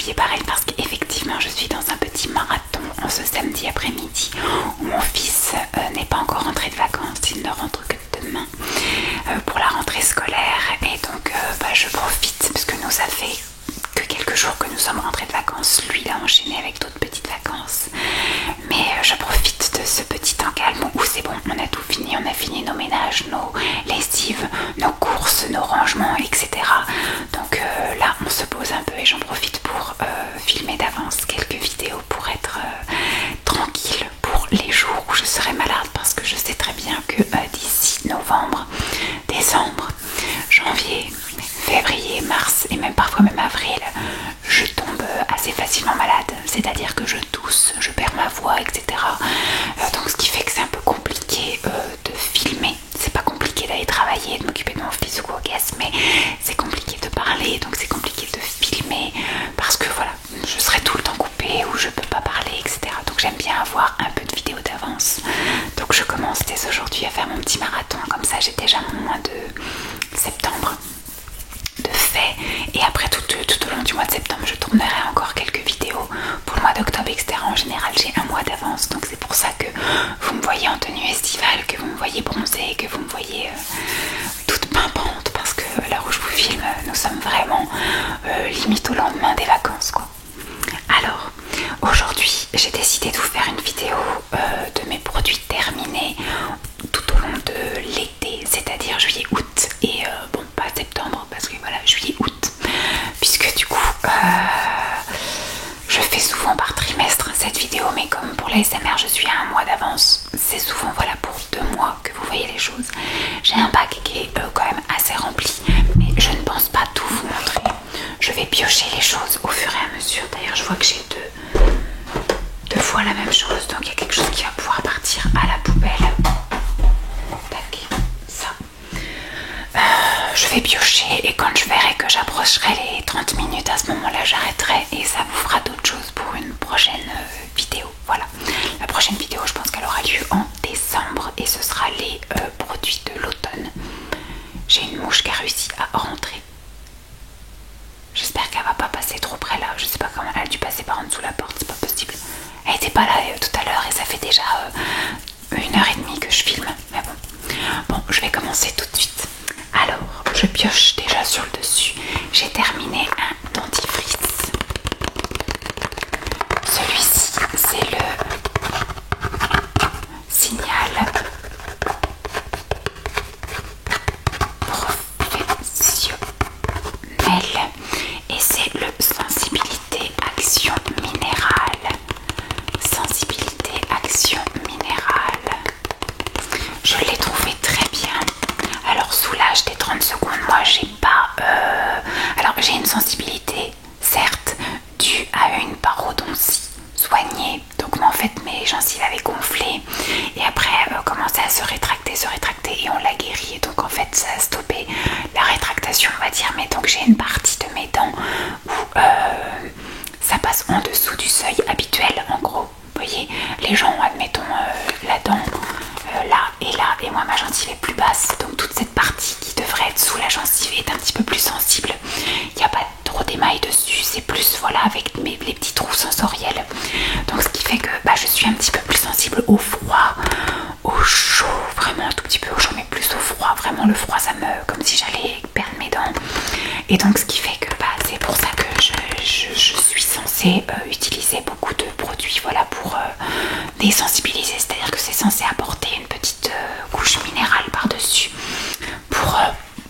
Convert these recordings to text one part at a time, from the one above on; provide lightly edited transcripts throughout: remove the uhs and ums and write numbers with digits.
habillée pareil parce qu'effectivement je suis dans un petit marathon en ce samedi après-midi où mon fils n'est pas encore rentré de vacances, il ne rentre que demain pour la rentrée scolaire et donc je profite parce que nous ça fait que quelques jours que nous sommes rentrés de vacances, lui il a enchaîné avec d'autres petites vacances, mais je profite de ce petit temps calme où c'est bon, on a tout fini, on a fini nos ménages, nos lessives, nos courses, nos rangements, etc. Donc là on se pose un peu et j'en profite pour filmer d'avance quelques vidéos pour être tranquille pour les jours où je serai malade parce que je sais très bien que d'ici novembre, décembre, janvier, février, mars et même parfois même avril, je tombe assez facilement malade, c'est-à-dire que je tousse, je perds ma voix, etc. Donc ce qui fait que c'est un peu compliqué de filmer. C'est pas compliqué d'aller travailler, de m'occuper de mon fils ou quoi qu'est-ce, mais c'est compliqué de parler, donc c'est compliqué de filmer parce que voilà, je serai tout le temps coupée ou je peux pas parler, etc. Donc j'aime bien avoir un peu de vidéo d'avance. Donc je commence dès aujourd'hui à faire mon petit marathon, comme ça j'ai déjà mon mois de septembre de fait et après tout au long du mois de septembre je tournerai encore quelques vidéos pour le mois d'octobre, etc. En général j'ai un mois d'avance, donc c'est pour ça que vous me voyez en tenue estivale, que vous me voyez bronzée, que vous me voyez toute pimpante parce que à l'heure où je vous filme nous sommes vraiment limite au lendemain des vacances quoi. Alors aujourd'hui j'ai décidé de vous faire une vidéo de mes produits terminés tout au long de l'été, c'est-à-dire juillet août et bon pas septembre parce que voilà juillet août puisque du coup je fais souvent par trimestre cette vidéo, mais comme pour la SMR je suis à un mois d'avance, c'est souvent voilà pour 2 mois que vous voyez les choses. J'ai un bac qui est quand même assez rempli, mais je ne pense pas tout vous montrer. Je vais piocher les choses au fur et à mesure. D'ailleurs je vois que j'ai deux fois la même chose, donc il y a quelque chose qui va pouvoir partir à la poubelle. Tac, ça. Je vais piocher et quand je verrai que j'approcherai les 30 minutes, à ce moment-là j'arrêterai et ça vous fera d'autres choses pour une prochaine vidéo. Voilà, la prochaine vidéo je pense qu'elle aura lieu en décembre et ce sera les produits de l'automne. J'ai une mouche qui a réussi à rentrer. J'espère qu'elle va pas passer trop près là, je sais pas comment elle a dû passer par en dessous de la porte, c'est pas possible. Elle était pas là tout à l'heure et ça fait déjà 1h30 que je filme, mais bon, je vais commencer tout de suite. Alors, je pioche déjà sur le dessus. J'ai terminé un dentifrice. Celui-ci, c'est le Signal Professionnel et c'est le Sensibilité Action Minérale. Sensibilité Action Minérale. Je l'ai trouvé très bien. Alors soulage des 30 secondes, moi j'ai pas alors j'ai une sensibilité certes due à une parodontie soignée, donc en fait mes gencives avaient gonflé et après commençaient à se rétracter et on l'a guéri et donc en fait ça a stoppé la rétractation on va dire, mais donc j'ai une partie de mes dents où ça passe en dessous du seuil habituel en gros. Vous voyez, les gens admettons la dent là et moi ma gencive est plus basse, donc toute cette partie qui devrait être sous la gencive est un petit peu plus sensible. Il n'y a pas trop d'émail dessus, c'est plus voilà avec les petits trous sensoriels, donc ce qui fait que je suis un petit peu plus sensible au froid, au chaud, vraiment un tout petit peu au chaud mais plus au froid, vraiment le froid ça me, comme si j'allais perdre mes dents et donc ce qui fait que c'est pour ça que je suis censée utiliser beaucoup de produits voilà pour désensibiliser, c'est-à-dire que c'est censé apporter une petite couche minérale par-dessus pour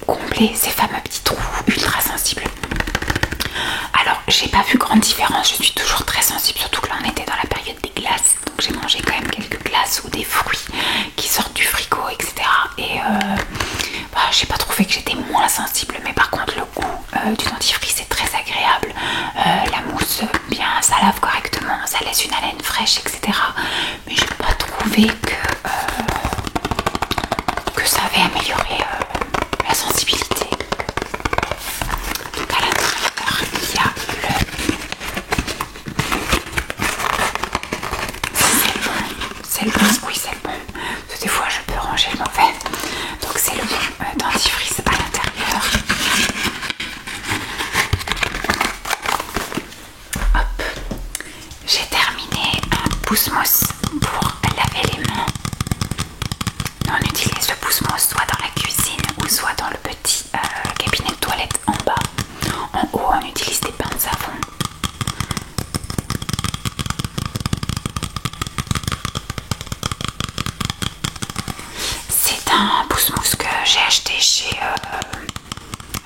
combler ces fameux petits trous ultra sensibles. Alors j'ai pas vu grande différence, je suis toujours très sensible, surtout que là on était dans la période des glaces, donc j'ai mangé quand même quelques glaces ou des fruits qui sortent du frigo, etc. Et j'ai pas trouvé que j'étais moins sensible, mais par contre le goût du dentifrice est très agréable. La mousse bien, ça lave correctement, ça laisse une haleine fraîche, etc. Mais j'ai pas trouvé que ça avait amélioré la sensibilité. Donc à l'intérieur il y a c'est le bon, oui c'est le bon, parce que des fois je peux ranger le mauvais, donc c'est le bon dentifrice à l'intérieur. pousse-mousse pour laver les mains. On utilise le pousse-mousse soit dans la cuisine ou soit dans le petit cabinet de toilette en bas. En haut, on utilise des pains de savon. C'est un pousse-mousse que j'ai acheté chez...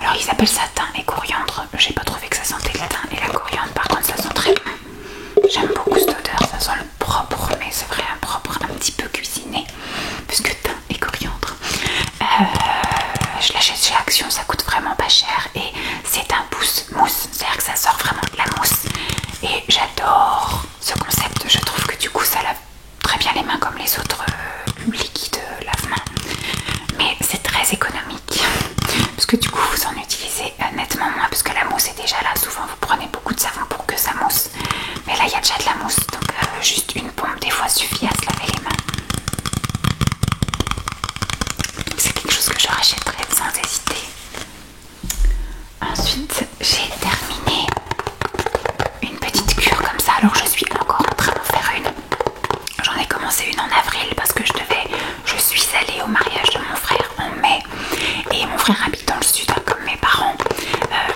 alors ils appellent ça thym et coriandre. J'ai pas trouvé que ça sentait le thym et la coriandre. Par contre ça sent très bon. J'aime beaucoup cette odeur. Ça sent le propre, mais c'est vrai un propre un petit peu cuisiné. Puisque thym et coriandre. Je l'achète chez Action, ça coûte vraiment pas cher. Et c'est un pousse-mousse. C'est-à-dire que ça sort vraiment de la mousse. Et j'adore ce concept. Je trouve que du coup ça lave très bien les mains comme les autres liquides lave-mains. Mais c'est très économique. Parce que du coup vous en utilisez nettement moins. Parce que la mousse est déjà là. Souvent vous prenez beaucoup de savon pour que ça mousse. Mais là il y a déjà de la mousse. Donc juste une pompe des fois suffit à se laver les mains. C'est quelque chose que je rachèterai sans hésiter. Ensuite j'ai terminé une petite cure comme ça. Alors je suis encore en train d'en faire une. J'en ai commencé une en avril parce que je suis allée au mariage de mon frère en mai. Et mon frère habite dans le sud comme mes parents.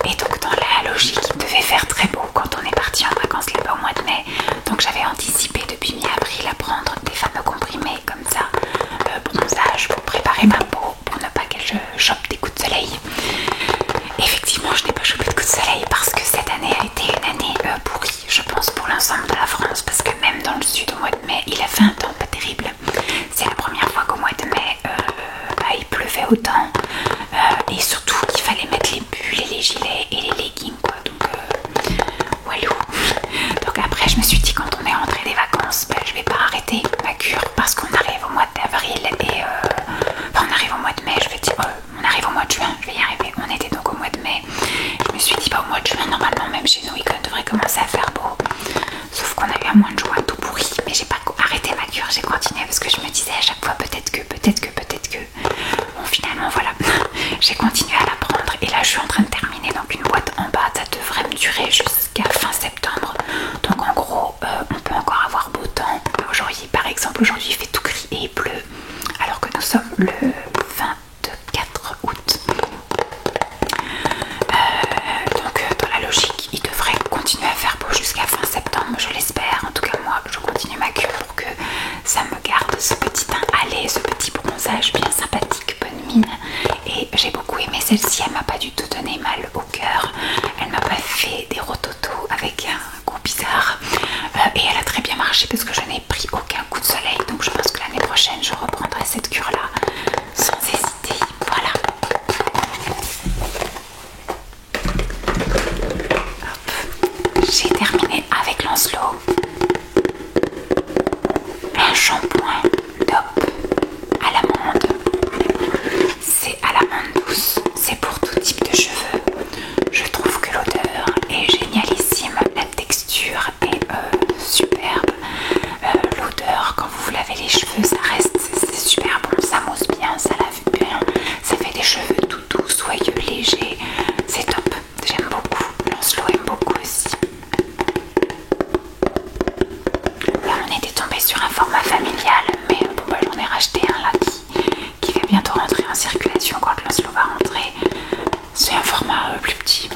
Et donc dans la logique il devait faire très beau quand on est parti en vacances là-bas au mois de mai. Donc j'avais anticipé depuis mi-avril à prendre des fameux comprimés comme ça, bronzage pour préparer ma peau, pour ne pas qu'elle chope des coups de soleil. Effectivement je n'ai pas chopé de coups de soleil parce que cette année a été une année pourrie, je pense, pour l'ensemble de la France. Parce que même dans le sud au mois de mai il a fait un temps pas terrible. C'est la première fois qu'au mois de mai il pleuvait autant. Et surtout qu'il fallait mettre les bulles et les gilets et les leggings quoi. Donc walou. Donc après je me suis dit quand on est rentré des vacances, je vais pas arrêter ma cure parce qu'on arrive au mois d'avril et enfin on arrive au mois de mai, je vais dire on arrive au mois de juin, je vais y arriver. On était donc au mois de mai. Je me suis dit au mois de juin normalement même chez nous il devrait commencer à faire beau. Sauf qu'on a eu un mois de juin tout pourri. Mais j'ai pas arrêté ma cure, j'ai continué parce que je me disais à chaque fois peut-être que. Bon finalement voilà, j'ai continué à la prendre et là je suis en train de terminer donc une boîte en bas. Ça devrait me durer jusqu'à fin septembre. Donc en gros on peut encore avoir beau temps. Aujourd'hui par exemple, aujourd'hui il fait tout gris et il pleut. Alors que nous sommes le 24 août. Donc dans la logique il devrait continuer à faire beau jusqu'à fin septembre, je l'espère. En tout cas moi je continue ma cure pour que ça me garde ce petit teint allé, ce petit bronzage bien sympathique, bonne mine. Et j'ai beaucoup aimé celle-ci, elle m'a pas du tout donné mal au cœur. Elle m'a pas fait des rototos avec un goût bizarre. Et elle a très bien marché parce que je n'ai pris aucun coup de soleil. Donc je pense que l'année prochaine je reprendrai cette cure là sans hésiter. Voilà. J'ai terminé avec Lancelot. Un shampoing Dop à l'amande. C'est à l'amande douce. C'est pour tout type de cheveux. Je trouve que l'odeur est génialissime. La texture est superbe. L'odeur quand vous vous lavez les cheveux, ça reste, c'est super bon. Ça mousse bien, ça lave bien. Ça fait des cheveux tout doux, soyeux, légers. C'est top. J'aime beaucoup. Lancelot aime beaucoup aussi. Là on était tombé sur un format familial, mais bon j'en ai racheté un là qui va bientôt rentrer en circulation quand Lancelot va rentrer. C'est un format plus petit.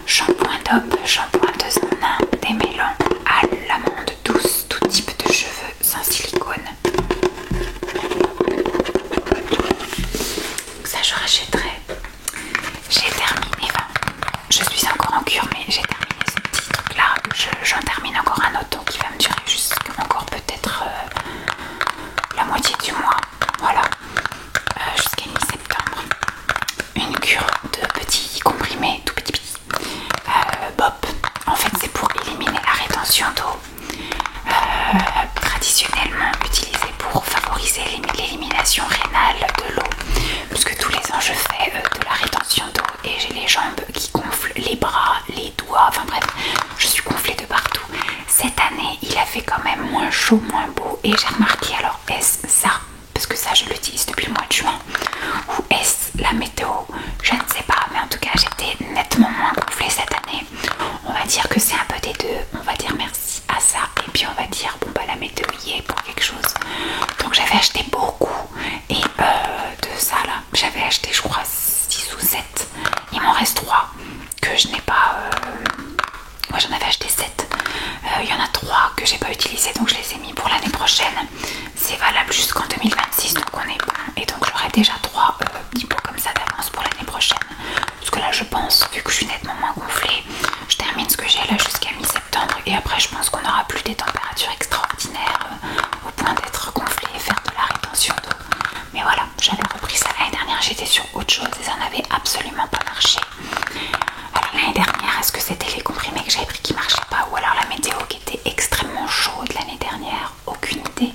Shampoing Dop, shampoing de nain démêlant à l'amande douce, tout type de cheveux sans silicone. Ça je rachèterai. J'ai terminé, enfin, je suis encore en cure mais j'ai terminé ce petit truc là. J'en termine encore un autre donc qui va me durer jusqu'à encore peut-être la moitié du mois. Voilà, jusqu'à mi-septembre. Une cure de petits comprimés tout petits Bop. En fait c'est pour éliminer la rétention d'eau, traditionnellement utilisée pour favoriser l'élimination rénale de l'eau, puisque tous les ans je fais de la rétention d'eau et j'ai les jambes qui gonflent, les bras, les doigts, enfin bref je suis gonflée de partout. Cette année il a fait quand même moins chaud, moins beau et j'ai remarqué, alors est-ce ça, parce que ça je l'utilise depuis le mois de juin, ou est-ce la météo, je ne sais pas, mais en tout cas j'étais nettement moins gonflée cette année. On va dire que c'est un peu des deux. m'en reste 3 que je n'ai pas... Moi j'en avais acheté 7. Il y en a 3 que j'ai pas utilisé, donc je les ai mis pour l'année prochaine. C'est valable jusqu'en 2026, donc on est bon. Et donc j'aurai déjà 3 petits pots comme ça d'avance pour l'année prochaine. Parce que là je pense, vu que je suis nettement moins gonflée, je termine ce que j'ai là jusqu'à mi-septembre. Et après je pense qu'on n'aura plus des températures extraordinaires au point d'être gonflée et faire de la rétention d'eau. Mais voilà, j'avais repris ça l'année dernière, j'étais sur autre chose et ça n'avait absolument pas marché. Alors l'année dernière, est-ce que c'était les comprimés que j'avais pris qui marchaient pas, ou alors la météo qui était extrêmement chaude l'année dernière? Aucune idée.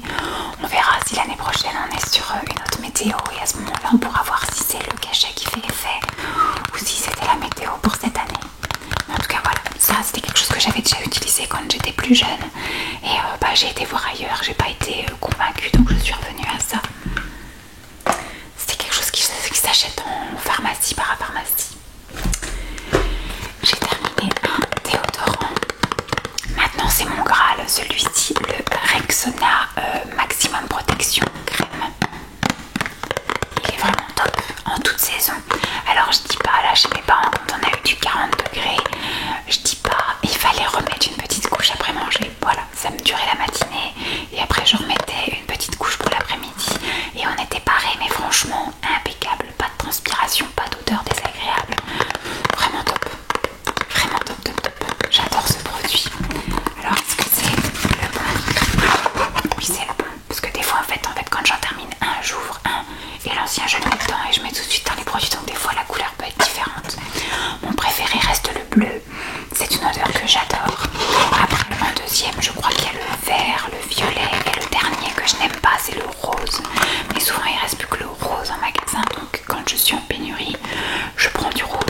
On verra si l'année prochaine on est sur une autre météo et à ce moment-là on pourra voir si c'est le cachet qui fait effet ou si c'était la météo pour cette année. Mais en tout cas voilà, ça c'était quelque chose que j'avais déjà utilisé quand j'étais plus jeune et j'ai été voir ailleurs, j'ai pas été convaincue, donc je suis revenue à ça. C'était quelque chose qui s'achète en pharmacie, parapharmacie. J'ai terminé un déodorant. Maintenant c'est mon Graal, celui-ci, le Rexona Maximum Protection Crème. Il est vraiment top en toute saison. Alors je dis pas, là chez mes parents quand on a eu du 40 degrés, je dis pas, il fallait remettre une petite couche après manger. Voilà, ça me durait la matinée et après je remettais une petite couche pour l'après-midi et on était parés, mais franchement impeccable, pas de transpiration, pas d'odeur désagréable, vraiment top. Vraiment top, top, top. J'adore ce produit. Alors, est-ce que c'est le bon? Oui, c'est le bon. Parce que des fois, en fait quand j'en termine un, j'ouvre un. Et l'ancien, je le mets dedans et je mets tout de suite dans les produits. Donc, des fois, la couleur peut être différente. Mon préféré reste le bleu. C'est une odeur que j'adore. Après, en deuxième, je crois qu'il y a le vert, le violet. Et le dernier que je n'aime pas, c'est le rose. Mais souvent, il reste plus que le rose en magasin. Donc, quand je suis en pénurie, je prends du rose.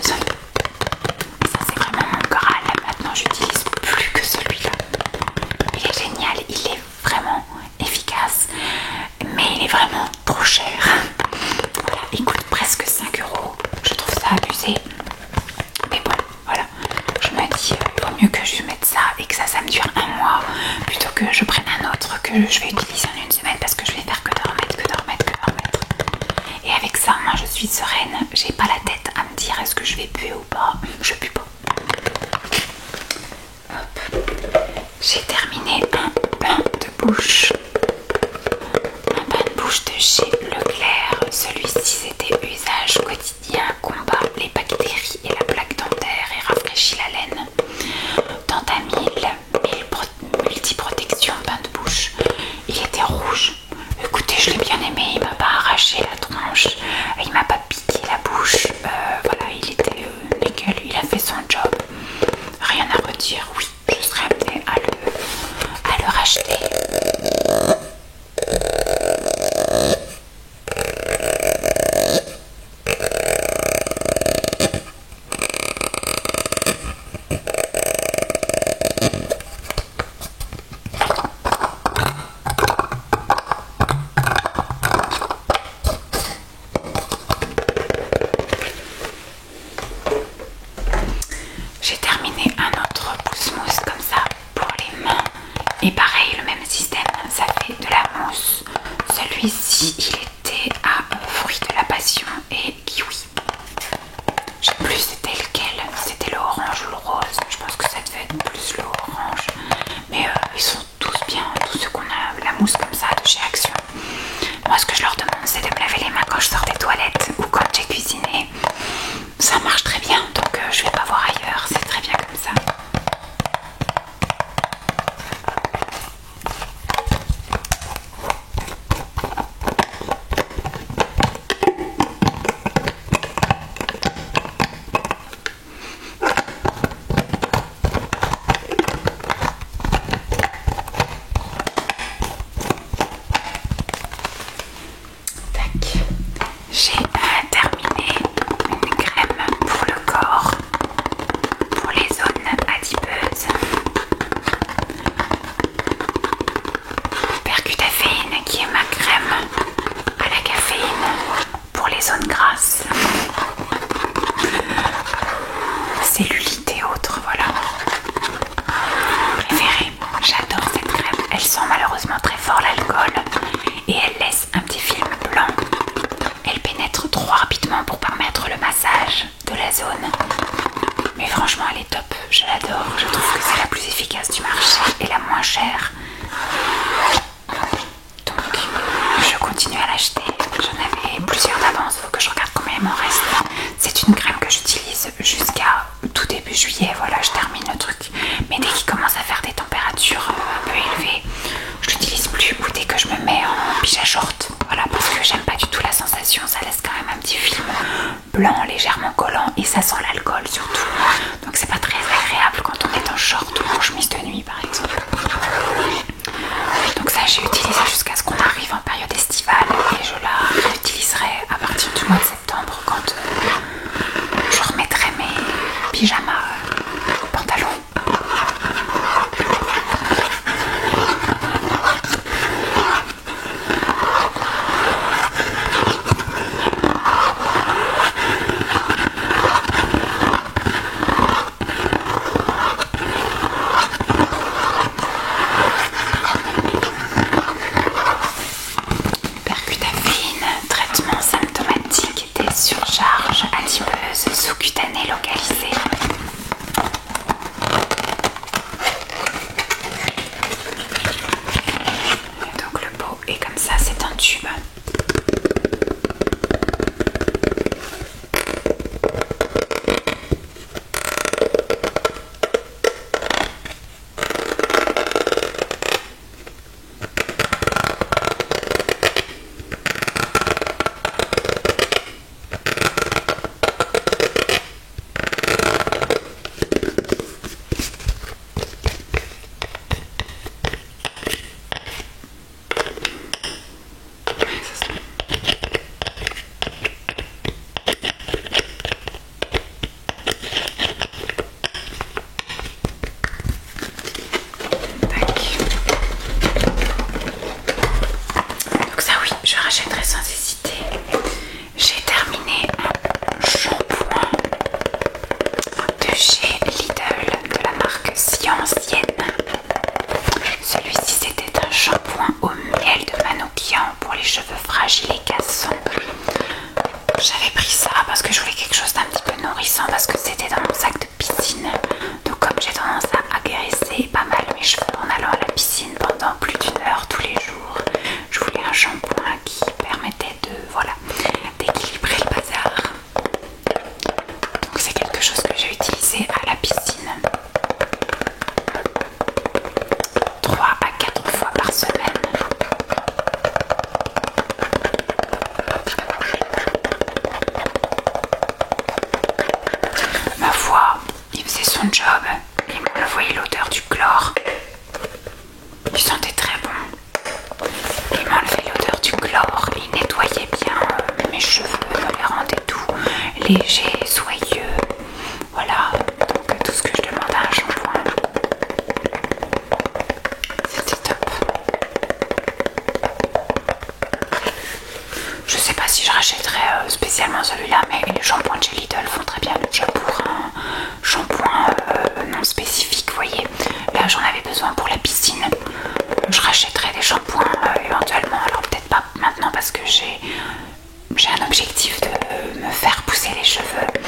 Ça c'est vraiment mon Graal, maintenant j'utilise plus que celui-là. Il est génial, il est vraiment efficace, mais il est vraiment trop cher. Voilà, il coûte presque 5 €, je trouve ça abusé. Mais bon, voilà, je me dis, il vaut mieux que je mette ça et que ça me dure un mois, plutôt que je prenne un autre que je vais utiliser en une semaine parce que je vais faire que de remettre, que de remettre, que de remettre. Et avec ça, moi je suis sereine, j'ai pas la tête à me dire est-ce que je vais puer ou pas. Je pue pas. Hop. J'ai terminé un bain de bouche. Un bain de bouche de chez Leclerc. Celui-ci c'était usage quotidien, combat les bactéries et la plaque dentaire et rafraîchit la laine. Dentamil, multiprotection bain de bouche. Il était rouge. Écoutez, je l'ai bien aimé, il m'a pas arraché la tronche, il m'a pas piqué la bouche, voilà, il était nickel, il a fait son job, rien à redire. Oui, je serais amenée à le racheter. Roxane. Mais franchement elle est top, je l'adore, je trouve que c'est la plus efficace du marché et la moins chère. Donc je continue à l'acheter, j'en avais plusieurs d'avance, faut que je regarde combien il m'en reste. C'est une crème que j'utilise jusqu'à tout début juillet, voilà je termine le truc. Mais dès qu'il commence à faire des températures un peu élevées, je l'utilise plus, ou dès que je me mets en pyjama short, voilà, parce que j'aime pas du tout la sensation, ça laisse quand même un petit film blanc légèrement collant et ça sent l'alcool surtout, donc c'est pas très agréable quand on est en short ou en chemise de nuit par exemple. Donc ça j'ai utilisé jusqu'à ce qu'on arrive en période estivale et je la réutiliserai à partir du mois de septembre quand je remettrai mes pyjamas pantalons. Percutafine, traitement symptomatique des surcharges adipeuses sous-cutanées localisées. Donc le pot est comme ça, c'est un tube. Donc ça oui, je rachèterai sans hésiter. J'ai terminé un shampoing de chez Lidl de la marque Scienzienne. Celui-ci c'était un shampoing au miel de manoukian pour les cheveux fragiles et cassants. J'avais pris ça parce que je voulais quelque chose d'un petit peu nourrissant parce que c'était dans mon sac de piscine. Donc comme j'ai tendance à agresser pas mal mes cheveux en allant à la piscine pendant plus d'une heure tous les jours, je voulais un shampoing qui permettait de, voilà, d'équilibrer le bazar. Donc c'est quelque chose que j'ai utilisé à la piscine 3 à 4 fois par semaine. Ma foi, il faisait son job, il m'envoyait l'odeur du chlore. Il sentait très bon. Il m'enlevait l'odeur du chlore, il nettoyait bien mes cheveux, me les rendait doux, légers, soyeux. Voilà, donc tout ce que je demande à un shampoing. C'était top. Je sais pas si je rachèterais spécialement celui-là, mais les shampoings de chez Lidl font très bien le job pour un shampoing non spécifique, vous voyez. Là j'en avais besoin pour la piscine. Je rachèterais des shampoings éventuellement, alors peut-être pas maintenant parce que j'ai un objectif de me faire pousser les cheveux.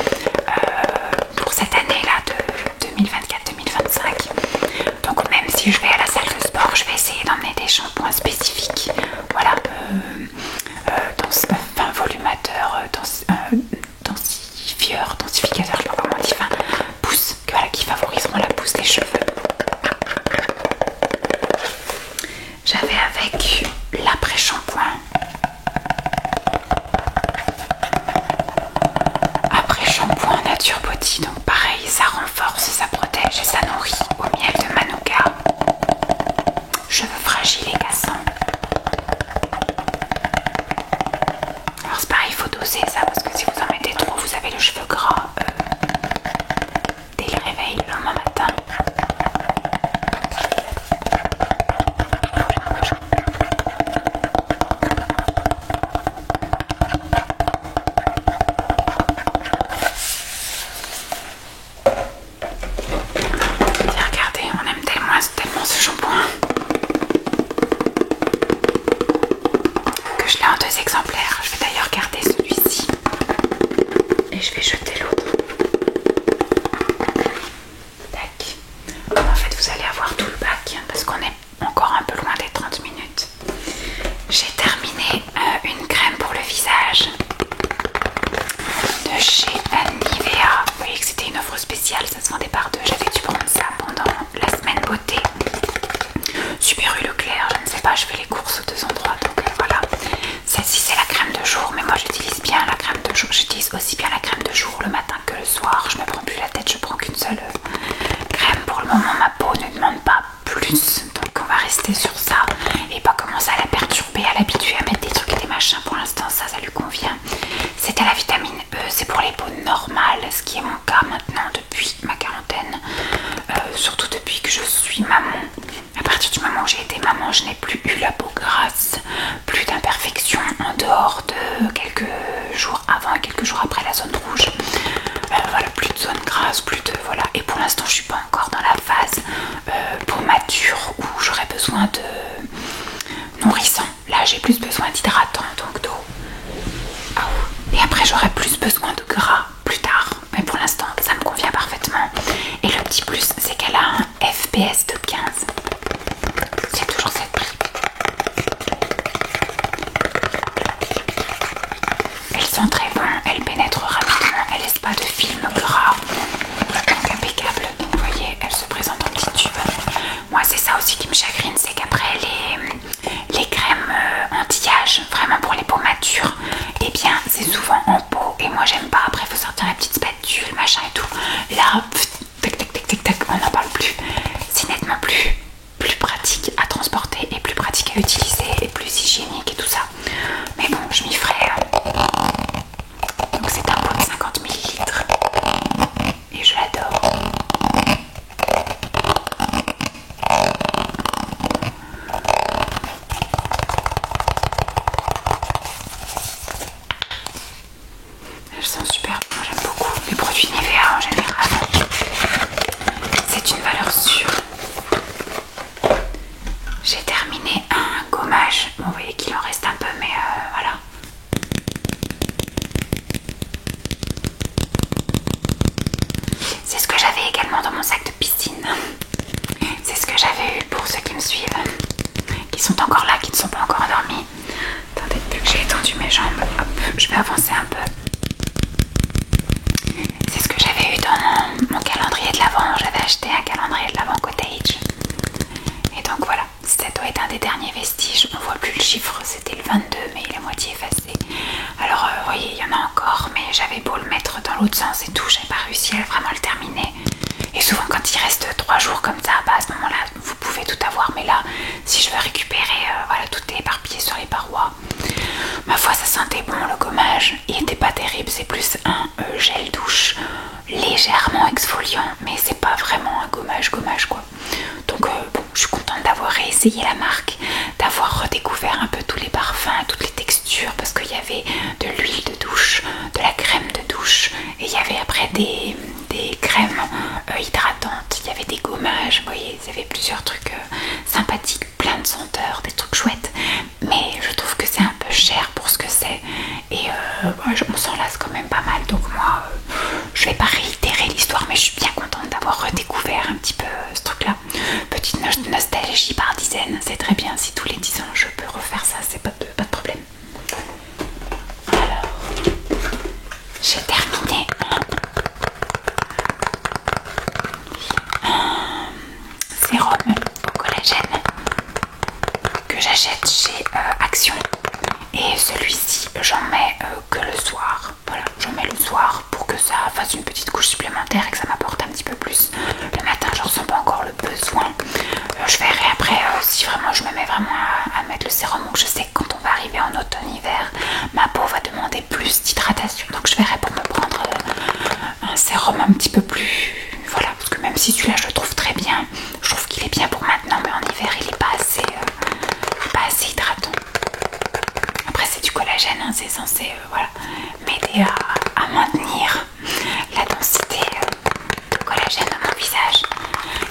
vous allez avoir tout le bac parce qu'on est encore un peu loin des 30 minutes. J'ai terminé une crème pour le visage de chez Nivea. Vous voyez que c'était une offre spéciale, ça se vendait par deux. J'avais dû prendre ça pendant la semaine beauté. Super rue Leclerc, je ne sais pas, je fais les courses aux deux endroits, donc voilà. Celle-ci c'est la crème de jour, mais moi j'utilise bien la crème de jour. J'utilise aussi bien la crème de jour le matin que le soir. Je me prends plus la tête, je prends qu'une seule crème. Pour le moment ma peau ne demande pas plus, donc on va rester sur ça et pas commencer à la perturber, à l'habituer à mettre des trucs et des machins. Pour l'instant ça lui convient. C'était la vitamine E, c'est pour les peaux normales, ce qui est mon cas maintenant depuis ma quarantaine, surtout depuis que je suis maman. À partir du moment où j'ai été maman, je n'ai plus eu la peau grasse, plus d'imperfections en dehors de quelques jours avant et quelques jours après la zone rouge. Voilà, plus de zone grasse, plus de... Voilà. Et pour l'instant, je suis pas encore dans la phase peau mature où j'aurais besoin de nourrissant. Là, j'ai plus besoin d'hydratant, donc d'eau. Et après, j'aurai plus besoin de gras plus tard. Mais pour l'instant, ça me convient parfaitement. Et le petit plus, c'est qu'elle a un FPS de 15. C'est toujours cette prix. Elles sont très bonnes, elles pénètrent rapidement, elles laissent pas de film gras. Donc impeccable. Donc vous voyez, elles se présentent en petit tube. Moi, c'est ça aussi qui me chagrine, c'est qu'après les crèmes anti-âge, vraiment pour les peaux matures, et bien c'est souvent en pot. Et moi, j'aime pas. Après, il faut sortir la petite spatule, machin et tout. Là, tac tac tac tac tac, on n'en parle plus. C'est nettement plus pratique à transporter et plus pratique à utiliser et plus hygiénique et tout ça. Mais bon, je m'y ferai. Donc c'est un pot de 50 ml et je l'adore. Elles sont super, moi j'aime beaucoup les produits Nivea en général. C'est une valeur sûre. J'ai terminé un gommage. Bon, vous voyez qu'il en reste un peu, mais voilà. C'est ce que j'avais également dans mon sac de piscine. C'est ce que j'avais eu pour ceux qui me suivent, qui sont encore là, qui ne sont pas encore endormis. Attendez, vu que j'ai étendu mes jambes, hop, je vais avancer un peu. C'est ce que j'avais eu dans mon calendrier de l'Avent. J'avais acheté un calendrier de l'Avent Cottage. Et donc voilà, ça doit être un des derniers vestiges. On voit plus le chiffre, c'était le 22, mais il est moitié effacé. Alors vous voyez, il y en a encore, mais j'avais beau le mettre dans l'autre sens et tout, j'avais pas réussi à vraiment le terminer. Et souvent quand il reste 3 jours comme ça, bah à ce moment là vous pouvez tout avoir. Mais là, si je veux récupérer, voilà, tout est éparpillé sur les parois. Ma foi, ça sentait bon le gommage. Il était pas terrible, c'est plus un gel douche légèrement exfoliant, mais c'est pas vraiment un gommage quoi. Donc bon, je suis contente d'avoir réessayé la marque, d'avoir redécouvert un peu tous les parfums, toutes les textures, parce qu'il y avait de l'huile de douche, de la crème de douche, et il y avait après des crèmes hydratantes, il y avait des gommages, vous voyez, il y avait plusieurs trucs sympathiques, plein de senteurs, des trucs chouettes, mais je trouve que c'est un peu cher pour ce que c'est, et on s'en lasse quand même pas mal. Donc moi, je vais pas réitérer l'histoire, mais je suis bien contente d'avoir redécouvert un petit peu ce truc là. Petite nostalgie par dizaines, c'est très bien. Si tous les 10 ans je peux refaire ça, c'est pas de problème. Alors, j'ai terminé un sérum au collagène que j'achète chez Action. Et celui-ci, j'en mets que le soir. Voilà, j'en mets le soir pour que ça fasse une petite couche supplémentaire et que ça m'apporte un petit peu plus. Le matin, je ressens pas encore le besoin. Je verrai après si vraiment je me mets vraiment à mettre le sérum, ou je sais que quand on va arriver en automne-hiver, ma peau va demander plus d'hydratation. Donc je verrai pour me prendre un sérum un petit peu plus... Voilà, parce que même si celui-là je le trouve très bien, je trouve qu'il est bien pour maintenant, mais en hiver il est pas assez hydratant. Après c'est du collagène, hein, c'est censé voilà, m'aider à maintenir la densité de collagène dans mon visage.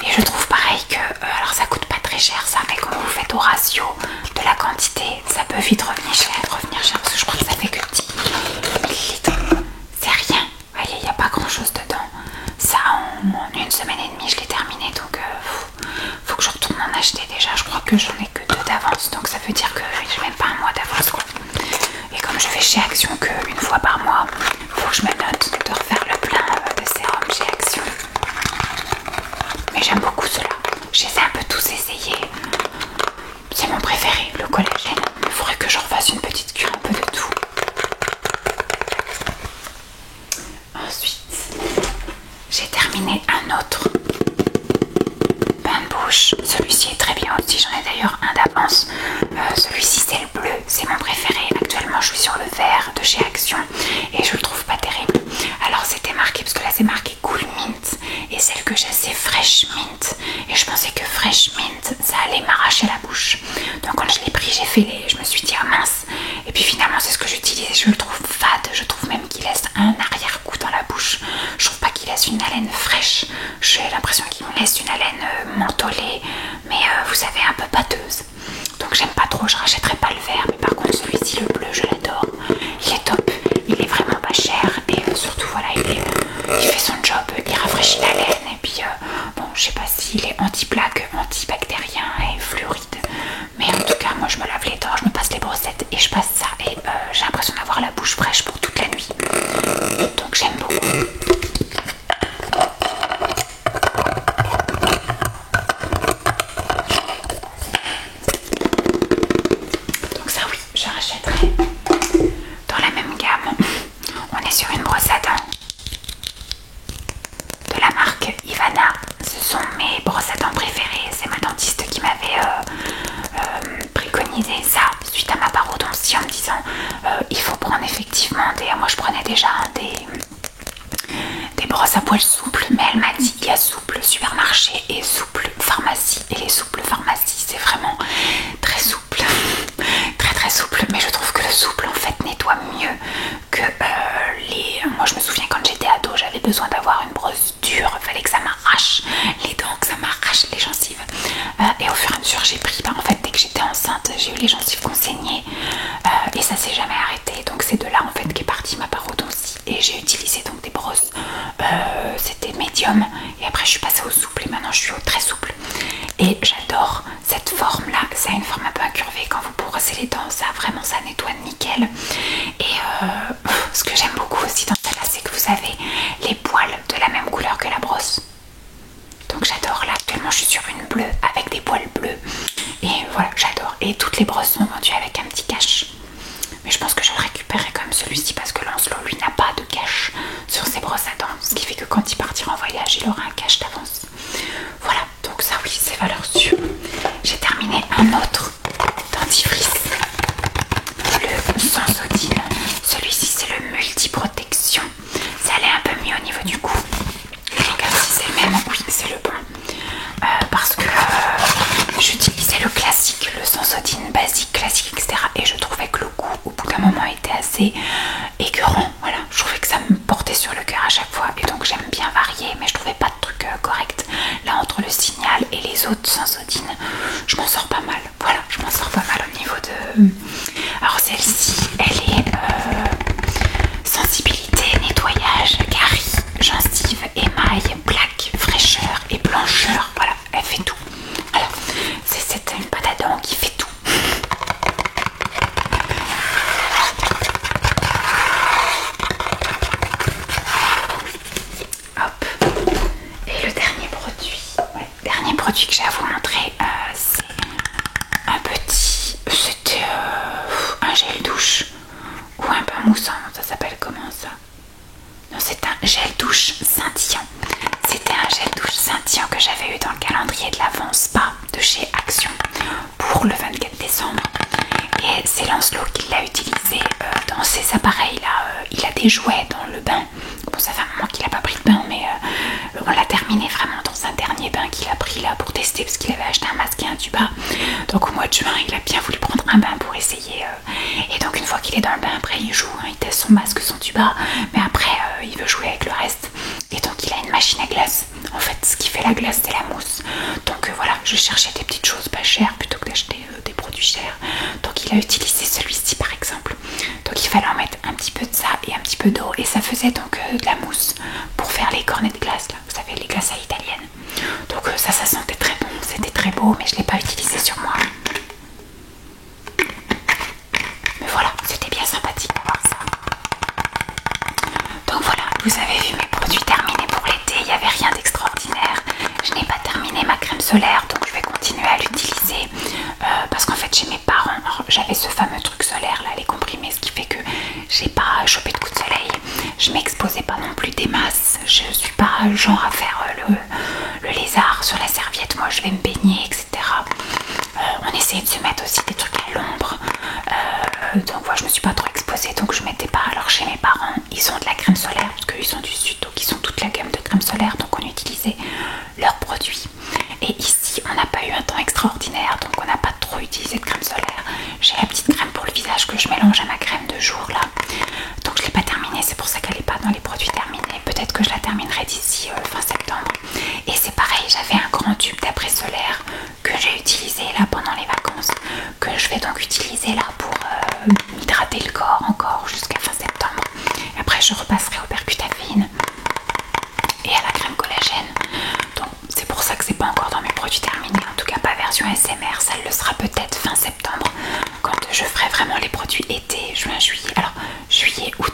Et je trouve pareil que, alors ça coûte pas très cher ça, mais quand vous faites au ratio de la quantité, ça peut vite revenir cher, parce que je crois que ça fait que 10 millilitres. C'est rien, vous voyez, il n'y a pas grand chose dedans. Ça en une semaine et demie je l'ai terminé, donc que j'en ai que 2 d'avance, donc ça veut dire que j'ai même pas un mois d'avance quoi. Et comme je vais chez Action qu'une fois par mois, faut que je me note de refaire le plein de sérum chez Action. Mais j'aime beaucoup cela. Je les ai un peu tous essayés. C'est mon préféré, le collagène. Il faudrait que je refasse une petite cure un peu de tout. Ensuite, j'ai terminé un autre bain de bouche. Celui-ci est très bien aussi, j'en ai d'ailleurs un d'avance. Celui-ci c'est le bleu, c'est mon préféré. Actuellement je suis sur le vert de chez Action et je le trouve pas terrible. Alors c'était marqué, parce que là c'est marqué Cool Mint et celle que j'ai c'est Fresh Mint. Et je pensais que Fresh Mint ça allait m'arracher la bouche. Donc quand je l'ai pris j'ai fait les... je me suis dit ah mince. Et puis finalement c'est ce que j'utilise et je le trouve fade. Je trouve même qu'il laisse un arrière-goût dans la bouche. Je trouve pas qu'il laisse une haleine fraîche. J'ai l'impression qu'il me laisse une haleine mentholée, mais vous savez un peu pâteuse. Donc j'aime pas trop, je rachèterai pas le vert. Mais par contre celui-ci le bleu je l'adore. Il est top, il est vraiment pas cher. Et surtout voilà il fait son job, il rafraîchit la laine. Et puis bon je sais pas s'il est anti-plaque, antibactérien et fluoride. Mais en tout cas moi je me lave les dents, je me passe les brossettes et je passe ça. Et j'ai l'impression d'avoir la bouche fraîche pour toute la nuit. Donc j'aime beaucoup. Donc ça oui, je rachèterai dans la même gamme. On est sur une brosse à dents de la marque Ivana. Ce sont mes brosses à dents préférées. C'est ma dentiste qui m'avait préconisé ça suite à ma parodontie en me disant il faut prendre effectivement des... Moi je prenais déjà des brosses à poils souples, mais elle m'a dit il y a souple supermarché et souple pharmacie. Et les souples pharmacie c'est vraiment très souple, très souple. Mais je trouve que le souple en fait nettoie mieux que les... Moi je me souviens quand j'étais ado j'avais besoin d'avoir une brosse dure, il fallait que ça m'arrache les dents, que ça m'arrache les gencives. Et au fur et à mesure j'ai pris, en fait dès que j'étais enceinte j'ai eu les gencives qui ont saigné et ça s'est jamais arrêté. Donc c'est de là en fait qu'est partie ma parodontie. Et j'ai utilisé donc des brosses, c'était médium et après je suis passée au souple et maintenant je suis au très souple. Et j'adore cette forme là, ça a une forme un peu incurvée quand vous brossez les dents, ça vraiment ça nettoie nickel. Et ce que j'aime beaucoup aussi dans celle-là c'est que vous avez les poils de la même couleur que la brosse. Donc j'adore, là actuellement je suis sur une bleue avec des poils bleus. Et voilà, j'adore. Et toutes les brosses sont vendues avec un petit cache. Mais je pense que je le récupérerai comme celui-ci parce que Lancelot lui n'a pas de cache sur ses brosses à dents. Ce qui fait que quand il partira en voyage il aura un cache d'avance. Voilà, donc ça oui c'est valeur sûre. J'ai terminé un autre dentifrice. Le Sensodine. Celui-ci c'est le multi-protection. Ça allait un peu mieux au niveau du cou. Je regarde si c'est le même. Oui c'est le bon. Parce que j'utilisais le classique, le Sensodine basique, classique, etc. Et je trouvais que le goût au bout d'un moment était assez écœurant. Voilà, je trouvais que ça me portait sur le cœur à chaque fois. Et donc j'aime bien varier, mais je trouvais pas de truc correct. Là entre le Signal et les autres Sensodine, je m'en sors pas mal. Voilà, je m'en sors pas mal au niveau de... Alors celle-ci, elle est sensibilité, nettoyage, carie, gencive, émail, plaque, fraîcheur et blancheur. Voilà, elle fait tout. Alors, c'est une pâte à dents qui fait tout. Hop. Et le dernier produit, dernier produit que j'ai à vous montrer, c'est un petit... C'était un gel douche ou un bain moussant. Ça s'appelle comment ça? Non, c'est un gel douche scintillant. C'était un gel douche scintillant que j'avais eu dans le calendrier de l'Avent Spa de chez Action pour le 24 décembre. Et c'est Lancelot qui l'a utilisé dans ses appareils là. Il a des jouets dans le bain. Bon, ça fait un moment qu'il n'a pas pris de bain, mais on l'a terminé vraiment dans un dernier bain qu'il a pris là pour tester parce qu'il avait acheté un masque et un tuba. Donc au mois de juin, il a bien voulu prendre un bain pour essayer. Et donc une fois qu'il est dans le bain, après il joue, hein, il teste son masque, son tuba, mais après il veut jouer avec le reste. Et donc il a une machine à glace. En fait, ce qui fait la glace, c'est la mousse. Donc voilà, je cherchais des petites choses pas chères plutôt que d'acheter des produits chers. Donc il a utilisé celui-ci par exemple. Donc il fallait en mettre un petit peu de ça et un petit peu d'eau. Et ça faisait donc de la mousse pour faire les cornets de glace là. Vous savez, les glaces à l'italienne. Donc ça sentait très bon, c'était très très beau, mais je ne l'ai pas utilisé sur moi. Mais voilà, c'était bien sympathique d'avoir ça. Donc voilà, vous avez vu mes produits terminés pour l'été, il n'y avait rien d'extraordinaire. Je n'ai pas terminé ma crème solaire, donc je vais continuer à l'utiliser parce qu'en fait chez mes parents, j'avais ce fameux truc solaire là, les comprimés, ce qui fait que j'ai pas chopé de coups de soleil. Je m'exposais pas non plus des masses, je suis pas genre à faire le lézard sur la serviette, moi je vais me baigner, etc. On essayait de se mettre aussi des trucs à l'ombre, donc voilà, je me suis pas trop exposée, donc je mettais pas. Alors chez mes parents, ils ont de la crème solaire parce qu'ils sont du sud, donc ils ont toute la gamme de crème solaire, donc on utilisait leurs produits. Et ici on n'a pas eu un temps extraordinaire, donc on n'a pas trop utilisé de crème solaire. J'ai la petite crème pour le visage que je mélange à ma crème de jour là, donc je l'ai pas terminée, c'est pour ça qu'elle n'est pas dans les produits terminés. Peut-être que je la terminerai d'ici fin septembre. Et c'est pareil, j'avais un grand tube d'après solaire que j'ai utilisé là pendant les vacances, que je vais donc utiliser là pour hydrater le corps encore jusqu'à fin septembre. Et après je repasserai au percutafine et à la crème collagène. Donc c'est pour ça que c'est pas encore dans mes produits terminés, en tout cas pas version SMR. Ça le sera peut-être fin septembre quand je ferai vraiment les produits été, juin, juillet. Alors juillet, août,